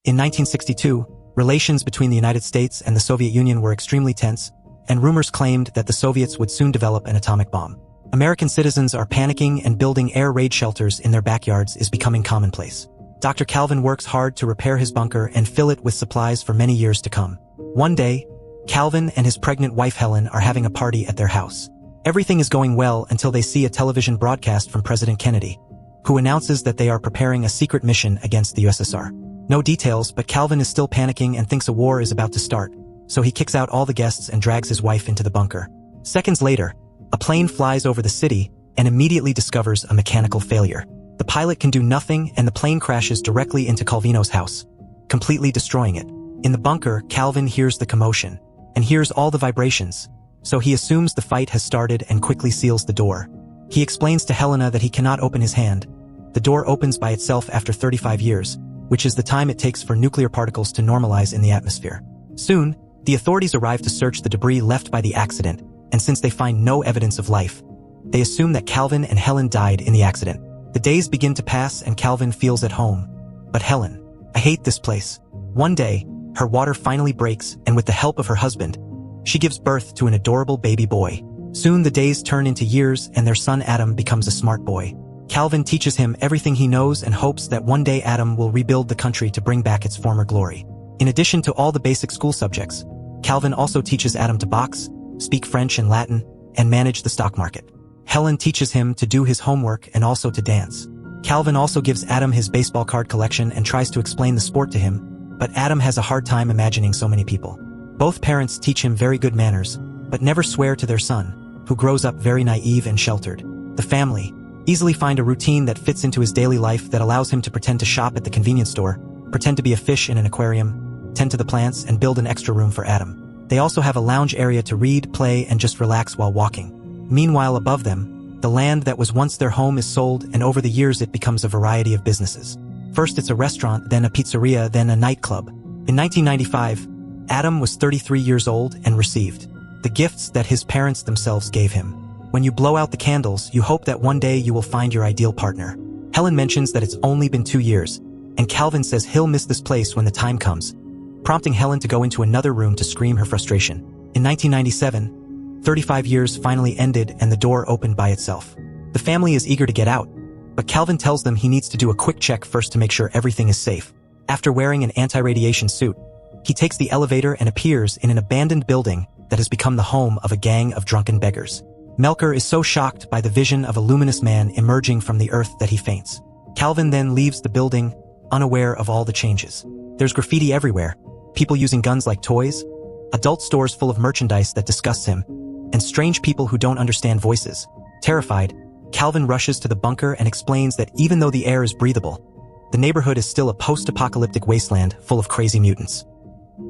In 1962, relations between the United States and the Soviet Union were extremely tense, and rumors claimed that the Soviets would soon develop an atomic bomb. American citizens are panicking, and building air raid shelters in their backyards is becoming commonplace. Dr. Calvin works hard to repair his bunker and fill it with supplies for many years to come. One day, Calvin and his pregnant wife Helen are having a party at their house. Everything is going well until they see a television broadcast from President Kennedy, who announces that they are preparing a secret mission against the USSR. No details, but Calvin is still panicking and thinks a war is about to start, so he kicks out all the guests and drags his wife into the bunker. Seconds later, a plane flies over the city and immediately discovers a mechanical failure. The pilot can do nothing, and the plane crashes directly into Calvino's house, completely destroying it. In the bunker, Calvin hears the commotion and hears all the vibrations, so he assumes the fight has started and quickly seals the door. He explains to Helena that he cannot open his hand. The door opens by itself after 35 years, which is the time it takes for nuclear particles to normalize in the atmosphere. Soon, the authorities arrive to search the debris left by the accident, and since they find no evidence of life, they assume that Calvin and Helen died in the accident. The days begin to pass and Calvin feels at home. But Helen, I hate this place. One day, her water finally breaks, and with the help of her husband, she gives birth to an adorable baby boy. Soon the days turn into years and their son Adam becomes a smart boy. Calvin teaches him everything he knows and hopes that one day Adam will rebuild the country to bring back its former glory. In addition to all the basic school subjects, Calvin also teaches Adam to box, speak French and Latin, and manage the stock market. Helen teaches him to do his homework and also to dance. Calvin also gives Adam his baseball card collection and tries to explain the sport to him, but Adam has a hard time imagining so many people. Both parents teach him very good manners, but never swear to their son, who grows up very naive and sheltered. The family easily find a routine that fits into his daily life that allows him to pretend to shop at the convenience store, pretend to be a fish in an aquarium, tend to the plants, and build an extra room for Adam. They also have a lounge area to read, play, and just relax while walking. Meanwhile, above them, the land that was once their home is sold, and over the years it becomes a variety of businesses. First it's a restaurant, then a pizzeria, then a nightclub. In 1995, Adam was 33 years old and received the gifts that his parents themselves gave him. When you blow out the candles, you hope that one day you will find your ideal partner. Helen mentions that it's only been 2 years, and Calvin says he'll miss this place when the time comes, prompting Helen to go into another room to scream her frustration. In 1997, 35 years finally ended and the door opened by itself. The family is eager to get out, but Calvin tells them he needs to do a quick check first to make sure everything is safe. After wearing an anti-radiation suit, he takes the elevator and appears in an abandoned building that has become the home of a gang of drunken beggars. Melker is so shocked by the vision of a luminous man emerging from the earth that he faints. Calvin then leaves the building, unaware of all the changes. There's graffiti everywhere, people using guns like toys, adult stores full of merchandise that disgusts him, and strange people who don't understand voices. Terrified, Calvin rushes to the bunker and explains that even though the air is breathable, the neighborhood is still a post-apocalyptic wasteland full of crazy mutants.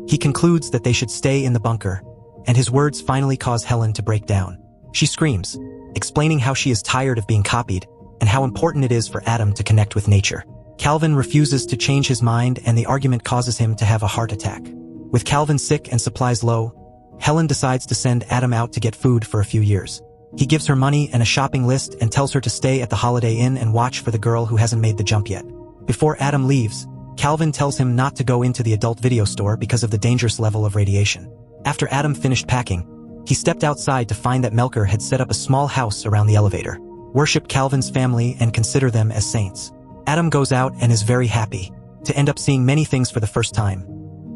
He concludes that they should stay in the bunker, and his words finally cause Helen to break down. She screams, explaining how she is tired of being copied and how important it is for Adam to connect with nature. Calvin refuses to change his mind, and the argument causes him to have a heart attack. With Calvin sick and supplies low, Helen decides to send Adam out to get food for a few years. He gives her money and a shopping list and tells her to stay at the Holiday Inn and watch for the girl who hasn't made the jump yet. Before Adam leaves, Calvin tells him not to go into the adult video store because of the dangerous level of radiation. After Adam finished packing, he stepped outside to find that Melker had set up a small house around the elevator. Worship Calvin's family and consider them as saints. Adam goes out and is very happy to end up seeing many things for the first time.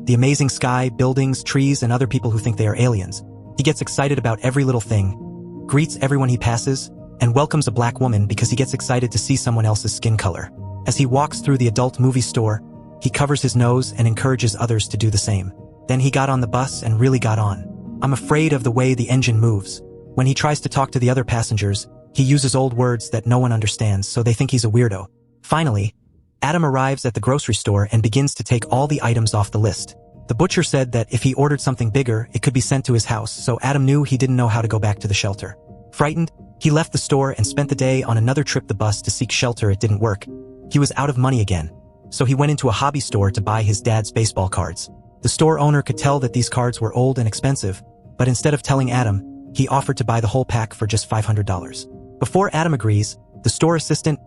The amazing sky, buildings, trees, and other people who think they are aliens. He gets excited about every little thing, greets everyone he passes, and welcomes a black woman because he gets excited to see someone else's skin color. As he walks through the adult movie store, he covers his nose and encourages others to do the same. Then he got on the bus and really got on. I'm afraid of the way the engine moves. When he tries to talk to the other passengers, he uses old words that no one understands, so they think he's a weirdo. Finally, Adam arrives at the grocery store and begins to take all the items off the list. The butcher said that if he ordered something bigger, it could be sent to his house, so Adam knew he didn't know how to go back to the shelter. Frightened, he left the store and spent the day on another trip the bus to seek shelter. It didn't work. He was out of money again, so he went into a hobby store to buy his dad's baseball cards. The store owner could tell that these cards were old and expensive, but instead of telling Adam, he offered to buy the whole pack for just $500. Before Adam agrees, the store assistant,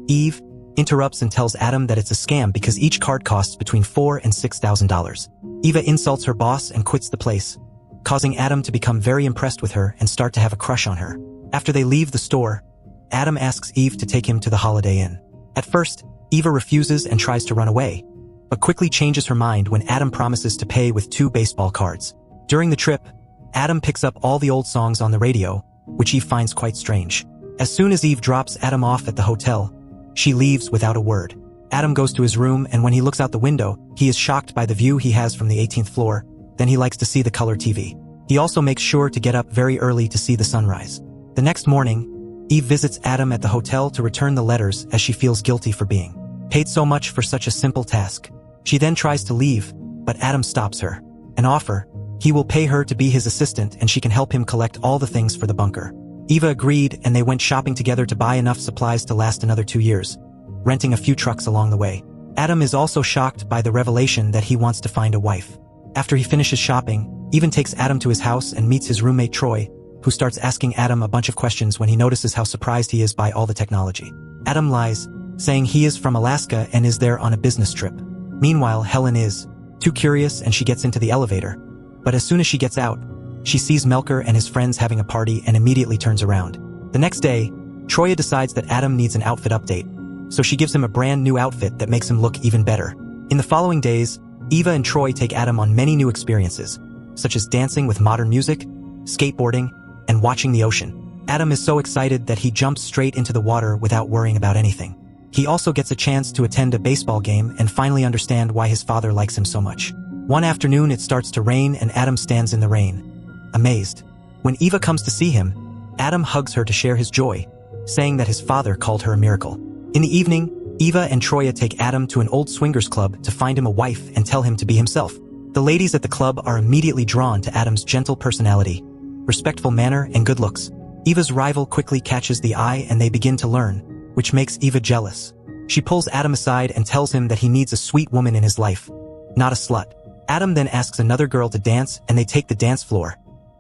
Eve, interrupts and tells Adam that it's a scam because each card costs between $4,000 and $6,000. Eva insults her boss and quits the place, causing Adam to become very impressed with her and start to have a crush on her. After they leave the store, Adam asks Eve to take him to the Holiday Inn. At first, Eva refuses and tries to run away, but quickly changes her mind when Adam promises to pay with 2 baseball cards. During the trip, Adam picks up all the old songs on the radio, which Eve finds quite strange. As soon as Eve drops Adam off at the hotel, she leaves without a word. Adam goes to his room, and when he looks out the window, he is shocked by the view he has from the 18th floor. Then he likes to see the color TV. He also makes sure to get up very early to see the sunrise. The next morning, Eve visits Adam at the hotel to return the letters as she feels guilty for being paid so much for such a simple task. She then tries to leave, but Adam stops her and offers he will pay her to be his assistant and she can help him collect all the things for the bunker. Eva agreed, and they went shopping together to buy enough supplies to last another 2 years, renting a few trucks along the way. Adam is also shocked by the revelation that he wants to find a wife. After he finishes shopping, Eva takes Adam to his house and meets his roommate Troy, who starts asking Adam a bunch of questions when he notices how surprised he is by all the technology. Adam lies, saying he is from Alaska and is there on a business trip. Meanwhile, Helen is too curious and she gets into the elevator. But as soon as she gets out, she sees Melker and his friends having a party and immediately turns around. The next day, Troya decides that Adam needs an outfit update, so she gives him a brand new outfit that makes him look even better. In the following days, Eva and Troy take Adam on many new experiences, such as dancing with modern music, skateboarding, and watching the ocean. Adam is so excited that he jumps straight into the water without worrying about anything. He also gets a chance to attend a baseball game and finally understand why his father likes him so much. One afternoon, it starts to rain and Adam stands in the rain, amazed. When Eva comes to see him, Adam hugs her to share his joy, saying that his father called her a miracle. In the evening, Eva and Troya take Adam to an old swingers club to find him a wife and tell him to be himself. The ladies at the club are immediately drawn to Adam's gentle personality, respectful manner, and good looks. Eva's rival quickly catches the eye and they begin to learn, which makes Eva jealous. She pulls Adam aside and tells him that he needs a sweet woman in his life, not a slut. Adam then asks another girl to dance and they take the dance floor,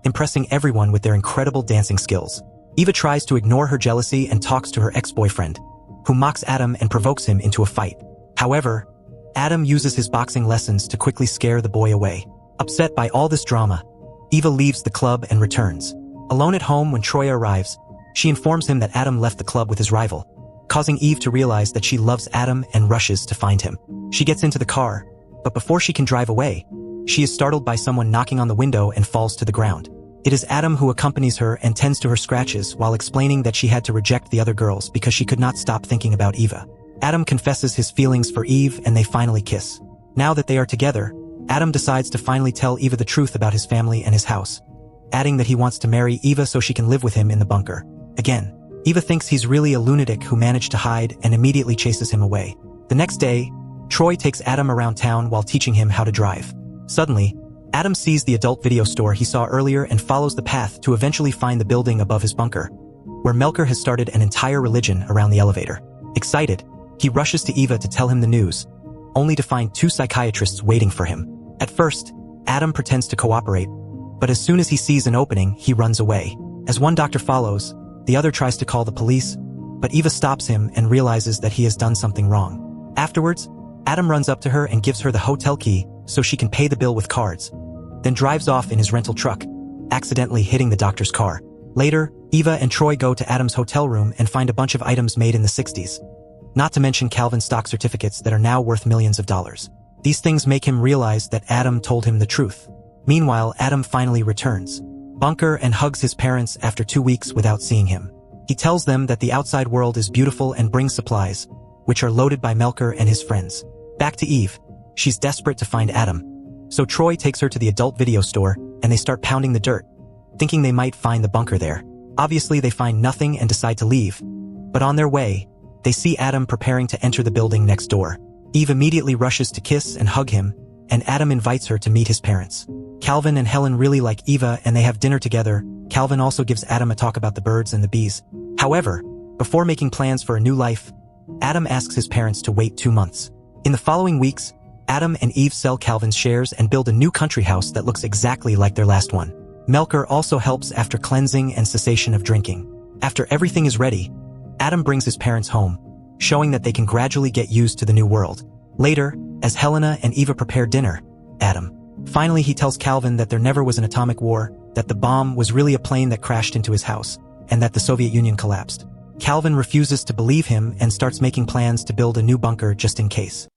impressing everyone with their incredible dancing skills. Eva tries to ignore her jealousy and talks to her ex-boyfriend, who mocks Adam and provokes him into a fight. However, Adam uses his boxing lessons to quickly scare the boy away. Upset by all this drama, Eva leaves the club and returns. Alone at home when Troya arrives, she informs him that Adam left the club with his rival, causing Eve to realize that she loves Adam and rushes to find him. She gets into the car, but before she can drive away, she is startled by someone knocking on the window and falls to the ground. It is Adam who accompanies her and tends to her scratches while explaining that she had to reject the other girls because she could not stop thinking about Eva. Adam confesses his feelings for Eve and they finally kiss. Now that they are together, Adam decides to finally tell Eva the truth about his family and his house, adding that he wants to marry Eva so she can live with him in the bunker. Again, Eva thinks he's really a lunatic who managed to hide and immediately chases him away. The next day, Troy takes Adam around town while teaching him how to drive. Suddenly, Adam sees the adult video store he saw earlier and follows the path to eventually find the building above his bunker, where Melker has started an entire religion around the elevator. Excited, he rushes to Eva to tell him the news, only to find 2 psychiatrists waiting for him. At first, Adam pretends to cooperate, but as soon as he sees an opening, he runs away. As one doctor follows, the other tries to call the police, but Eva stops him and realizes that he has done something wrong. Afterwards, Adam runs up to her and gives her the hotel key so she can pay the bill with cards, then drives off in his rental truck, accidentally hitting the doctor's car. Later, Eva and Troy go to Adam's hotel room and find a bunch of items made in the 60s, not to mention Calvin stock certificates that are now worth millions of dollars. These things make him realize that Adam told him the truth. Meanwhile, Adam finally returns bunker and hugs his parents after 2 weeks without seeing him. He tells them that the outside world is beautiful and brings supplies, which are loaded by Melker and his friends. Back to Eve. She's desperate to find Adam. So Troy takes her to the adult video store and they start pounding the dirt, thinking they might find the bunker there. Obviously, they find nothing and decide to leave. But on their way, they see Adam preparing to enter the building next door. Eve immediately rushes to kiss and hug him, and Adam invites her to meet his parents. Calvin and Helen really like Eva and they have dinner together. Calvin also gives Adam a talk about the birds and the bees. However, before making plans for a new life, Adam asks his parents to wait 2 months. In the following weeks, Adam and Eve sell Calvin's shares and build a new country house that looks exactly like their last one. Melker also helps after cleansing and cessation of drinking. After everything is ready, Adam brings his parents home, showing that they can gradually get used to the new world. Later, as Helena and Eva prepare dinner, Adam. Finally, he tells Calvin that there never was an atomic war, that the bomb was really a plane that crashed into his house, and that the Soviet Union collapsed. Calvin refuses to believe him and starts making plans to build a new bunker just in case.